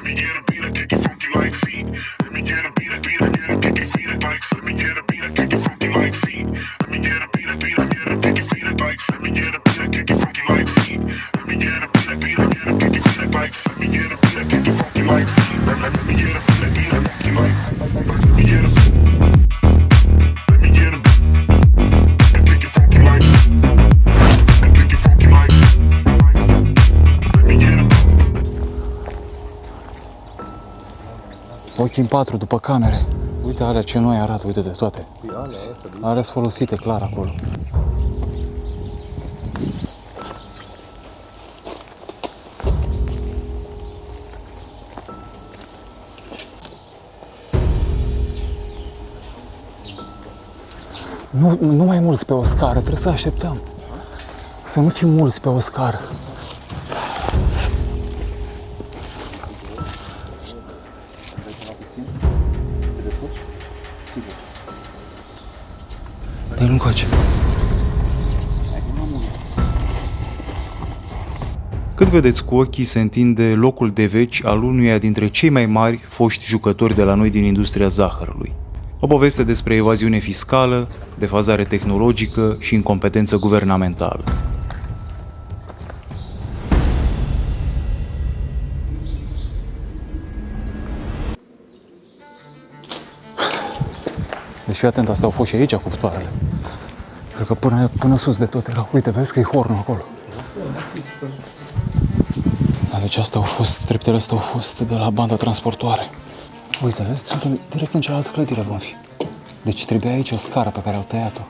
me get a beat, I kick it funky like feet. Let me get a beat, I kick it feet like. Let me get a beat, I kick it funky like feet. Let me get a beat, I kick it feet like. Let me get a beat, I kick it funky like feet. Let me get a beat, I kick it feet like. Let me get a beat, I kick it funky like feet. Let me get a beat, I kick it funky like. Let me get a Ochii în patru după camere. Uite alea ce noi arată, uite de toate. Alea sunt folosite clar acolo. Nu mai mulți pe o scară, trebuie să așteptăm. Să nu fim mulți pe o scară. Dă-i încoace. Cât vedeți cu ochii, se întinde locul de veci al unuia dintre cei mai mari foști jucători de la noi din industria zahărului. O poveste despre evaziune fiscală, defazare tehnologică și incompetență guvernamentală. Deci fii atent, astea au fost și aici cuptoarele. Cred că până sus de tot era. Uite, vezi că e hornul acolo. Deci astea au fost, treptele astea au fost de la banda transportoare. Uite, vezi, direct în cealaltă clădire vom fi. Deci trebuia aici o scară pe care au tăiat-o.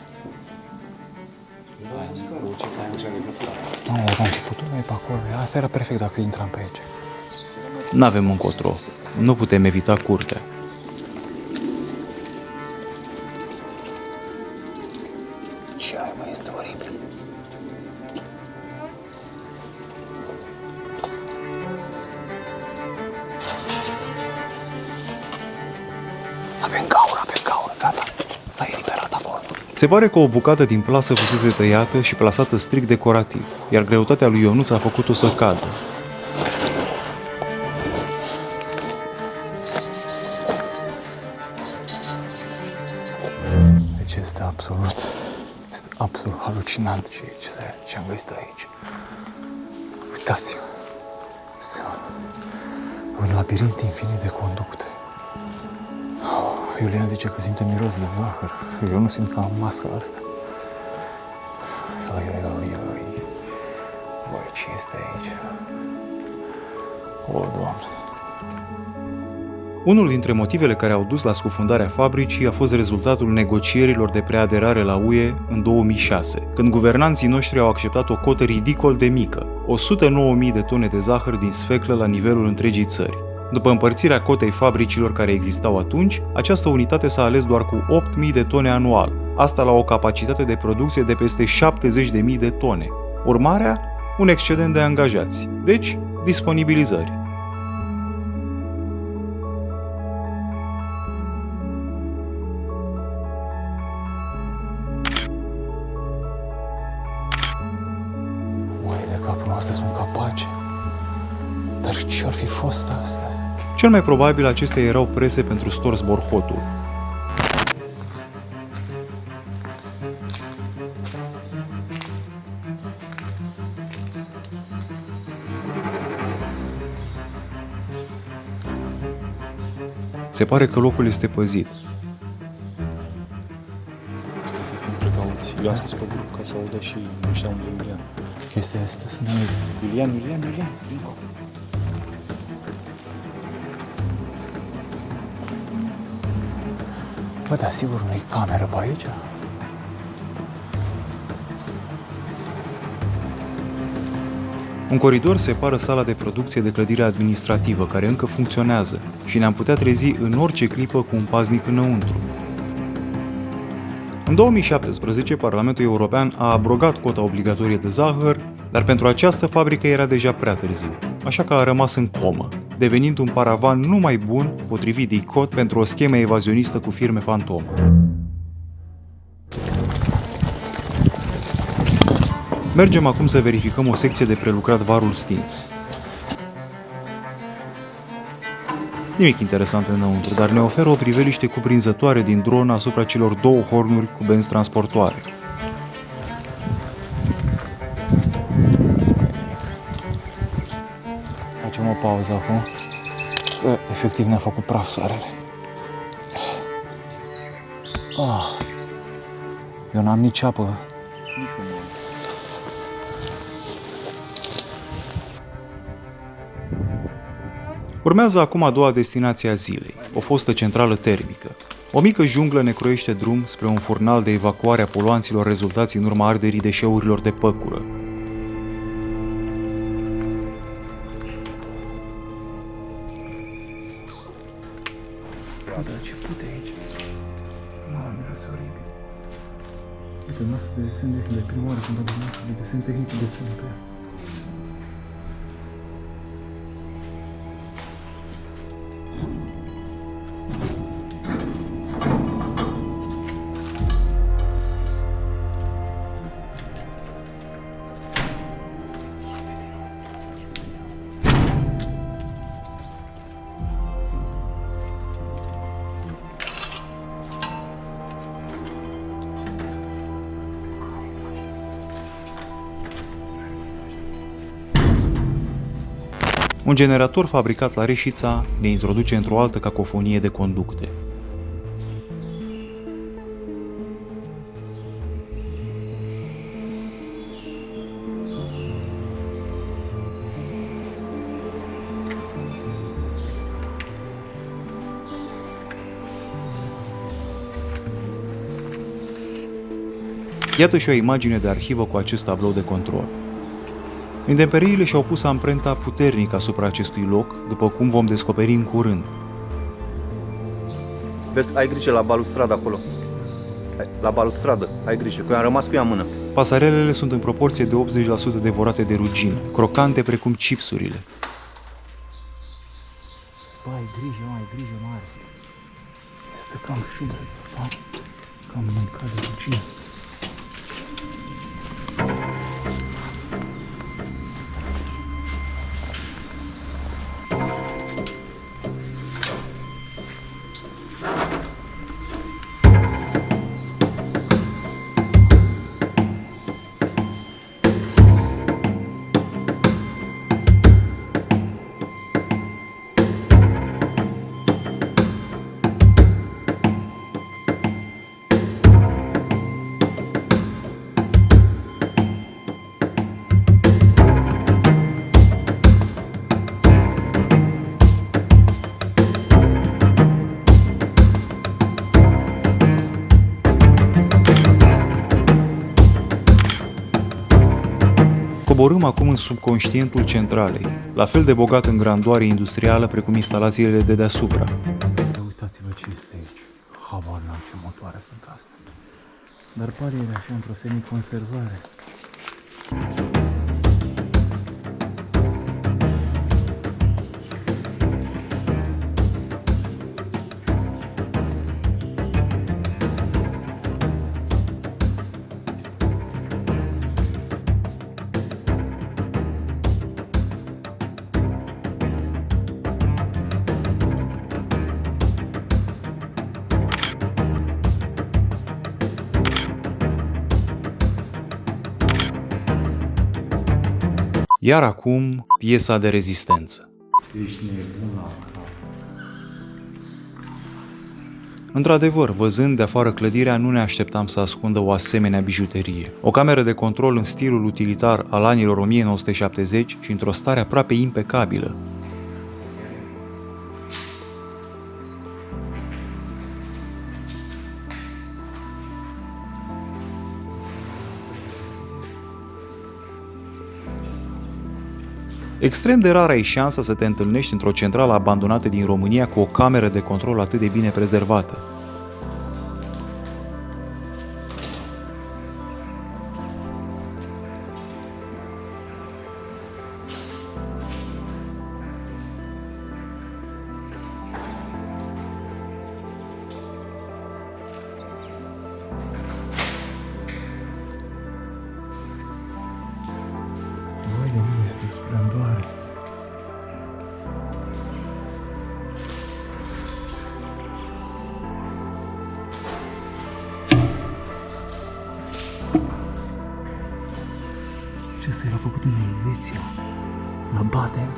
Nu, dacă am fi putut noi pe acolo, asta era perfect dacă intram pe aici. N-avem încotro, nu putem evita curtea. Ce aia mai este oribil. Avem gaură, gata. S-a eliberat acolo. Se pare că o bucată din plasă fusese tăiată și plasată strict decorativ, iar greutatea lui Ionuț a făcut-o să cadă. Deci este absolut halucinant ce am găsit aici. Uitați-vă. Este un labirint infinit de conducte. Iulian zice că simte miros de zahăr. Eu nu simt că am masca asta. Oi. Băi, ce este aici? O, Doamne. Unul dintre motivele care au dus la scufundarea fabricii a fost rezultatul negocierilor de preaderare la UE în 2006, când guvernanții noștri au acceptat o cotă ridicol de mică, 109.000 de tone de zahăr din sfeclă la nivelul întregii țări. După împărțirea cotei fabricilor care existau atunci, această unitate s-a ales doar cu 8.000 de tone anual, asta la o capacitate de producție de peste 70.000 de tone. Urmarea? Un excedent de angajați, deci disponibilizări. Uai de capul, astea sunt capace. Dar ce-ar fi fost asta? Cel mai probabil acestea erau prese pentru stors borhotul. Se pare că locul este păzit. Trebuie să fim precauți. Eu am scris pe grup ca să audă și ăștia unde Iulian. Chestia asta să ne uite. Iulian. Bă, dar sigur nu-i cameră pe aici? Un coridor separă sala de producție de clădirea administrativă, care încă funcționează, și ne-am putea trezi în orice clipă cu un paznic înăuntru. În 2017, Parlamentul European a abrogat cota obligatorie de zahăr, dar pentru această fabrică era deja prea târziu, așa că a rămas în comă, devenind un paravan numai bun, potrivit DICOT, pentru o schemă evazionistă cu firme fantomă. Mergem acum să verificăm o secție de prelucrat varul stins. Nimic interesant înăuntru, dar ne oferă o priveliște cuprinzătoare din dron asupra celor două hornuri cu benzi transportoare. Facem o pauză acum, că efectiv ne-a făcut praf soarele. Eu n-am nici apă. Urmează acum a doua destinație a zilei, o fostă centrală termică. O mică junglă ne croiește drum spre un furnal de evacuare a poluanților rezultați în urma arderii deșeurilor de păcură. Dar ce pute aici? Mamă, miroase oribil. Uite, masă de desen de prima oară când văd masă de desen tehnic de desen pe ea. Un generator fabricat la Reșița ne introduce într-o altă cacofonie de conducte. Iată și o imagine de arhivă cu acest tablou de control. Intemperiile și-au pus amprenta puternic asupra acestui loc, după cum vom descoperi în curând. Vezi, ai grijă la balustradă acolo. La balustradă, ai grijă, că eu am rămas cu ea în mână. Pasarelele sunt în proporție de 80% devorate de rugină, crocante precum chipsurile. Bă, ai grijă mare. Este cam șubă ăsta, cam mâncat de rugină. Coborâm acum în subconștientul centralei, la fel de bogat în grandoare industrială precum instalațiile de deasupra. Uitați-vă ce este aici. Habar n-am ce motoare sunt astea. Dar pare ele așa într-o semi-conservare. Iar acum, piesa de rezistență. Ești nebun la cap. Într-adevăr, văzând de afară clădirea, nu ne așteptam să ascundă o asemenea bijuterie. O cameră de control în stilul utilitar al anilor 1970 și într-o stare aproape impecabilă. Extrem de rar ai șansa să te întâlnești într-o centrală abandonată din România cu o cameră de control atât de bine prezervată. Elveția, la Baden.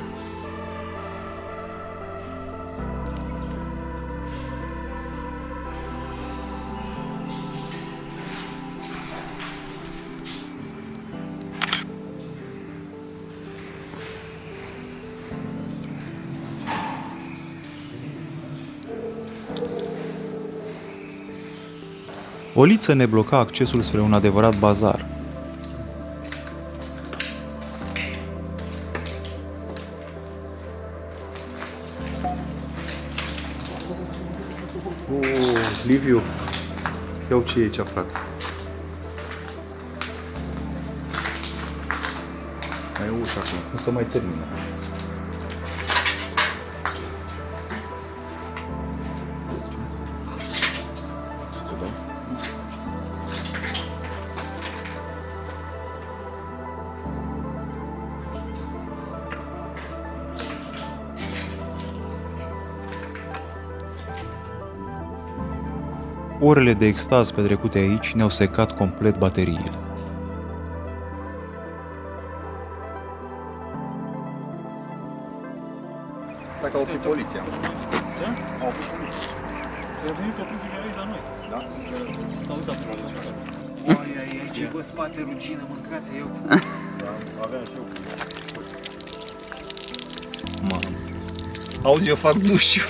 O liță ne bloca accesul spre un adevărat bazar. Liviu, iau ce e aici, frate. Mai e ușa acum, nu se mai termină. Orele de extaz petrecute aici ne-au secat complet bateriile. Dacă au oprit poliția. Da? Au oprit poliția. Au venit opriți chiar aici la noi. Da? S-au uitat la aici. Oai, aici, bă, spate rugină, mâncați, eu. Da, aveam și eu. Mamă. Auzi, eu fac duș și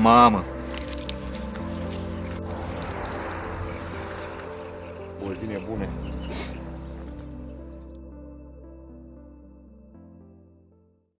Mamă. O zi nebune.